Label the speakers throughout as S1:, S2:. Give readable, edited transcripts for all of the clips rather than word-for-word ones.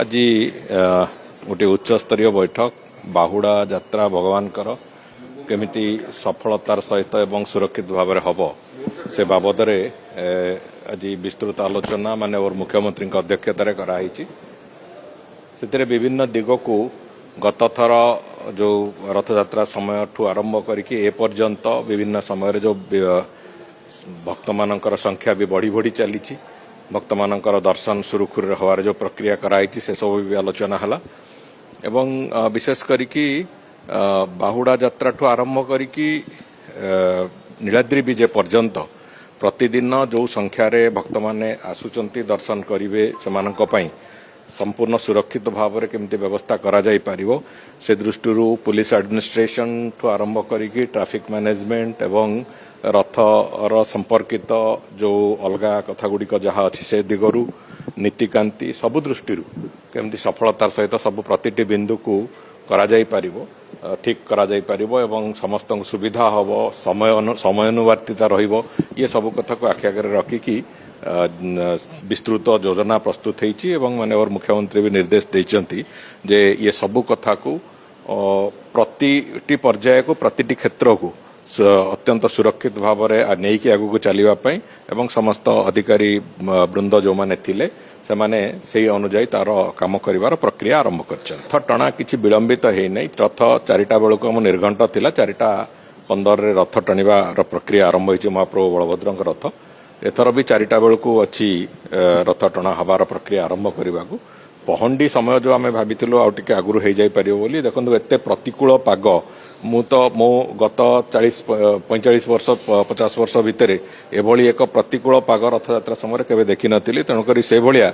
S1: आज गोटे उच्चस्तरीय बैठक बाहुड़ा यात्रा भगवान केमिति सफलतार सहित एवं सुरक्षित भाव हम से बाबद आज विस्तृत आलोचना माननीय मुख्यमंत्री अध्यक्षतार कराई से विभिन्न दिग को गत थर जो रथयात्रा समय ठू आरंभ करके पर्यंत विभिन्न समय जो भक्त मानकर संख्या भी बढ़ी बढ़ी चली भक्त मानकर दर्शन सुरुखुर हवार जो प्रक्रिया कराई से सब भी आलोचना है एवं विशेष करिकी बाहुड़ा यात्रा ठू आरंभ करिकी नीलाद्रि विजय पर्यंत प्रतिदिन जो संख्यार भक्त माने आसुचंती दर्शन करेंगे से संपूर्ण सुरक्षित भाव में केमती व्यवस्था करा जाई पारिबो से दृष्टि पुलिस एडमिनिस्ट्रेशन ठू आरंभ करिकी ट्रैफिक मैनेजमेंट एवं रथर संपर्कित जो अलगा कथा गुड़िक जहाँ अच्छी से दिगरु नीतिकांति सबु दृष्टि केमती सफलतार सहित सब प्रतिटी बिंदु को करा जाई पारिबो ठीक करा जाई पारिबो एवं समस्त सुविधा हम समयानुवर्तिता रहिबो ये सब कथा को आखि आगे रखिकी विस्तृत योजना प्रस्तुत होती एवं माननीय मुख्यमंत्री भी निर्देश देइचंती जे ये सबु कथा को प्रतिटी पर्याय को प्रतिटी क्षेत्र को अत्यंत सुरक्षित भाव में नहीं आगू चलवाई एवं समस्त अधिकारी वृंद जो मैंने थिले से माने से अनुजाई तार काम कर प्रक्रिया आरंभ कर रथ टणा किसी विलंबित है नहीं रथ 4टा बेलू आम निर्घंट थिला 4:15 रथ टणिबार प्रक्रिया आरंभ होती महाप्रभु बलभद्र रथ एथर भी 4टा बेलू अच्छी रथ टणा हबार प्रक्रिया आरंभ करने को पहंडी समय जो आम भाई आगे आगुरी हो जापर बोली देखो एत प्रतिकूल पाग मो गत 40-45 वर्ष 50 वर्ष भितर एभली एक प्रतिकूल पाग रथयात्रा समय केवे देखी नथिली तेणुक से भाया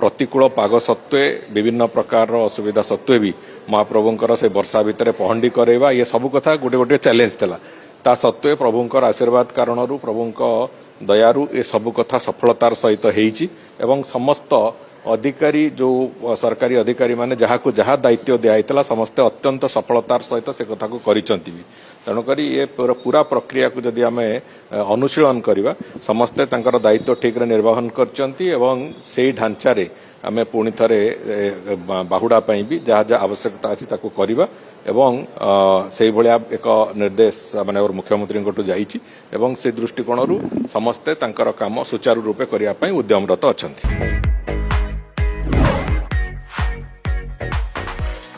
S1: प्रतिकूल पाग सत्वे विभिन्न प्रकार असुविधा सत्वे भी महाप्रभुंकर से वर्षा भितर पहंडी करवा ये सब कथा गोटे गोटे चैलेंज था ता सत्वे प्रभुंकर आशीर्वाद कारण प्रभुंक दयारु ये सब कथा सफलतार सहित होईची एवं समस्त अधिकारी जो सरकारी अधिकारी माने जहाँ को जहाँ दायित्व दिखाई समस्ते अत्यंत सफलतार सहित से कथा को करिसंती भी तेणुक ये पूरा प्रक्रिया को जदि आम अनुशीलन करवा समस्ते तांकर दायित्व ठीक रे निर्वहन करचंती एवं से ढांचारे आम पुणी थे बाहुड़ा भी जहाँ जहाँ आवश्यकता अच्छी ताको करवा एवं से भलिया एक निर्देश माने मुख्यमंत्री जाइछि एवं से दृष्टिकोण समस्ते तांकर काम सुचारू रूपे करने उद्यमरत अछंती।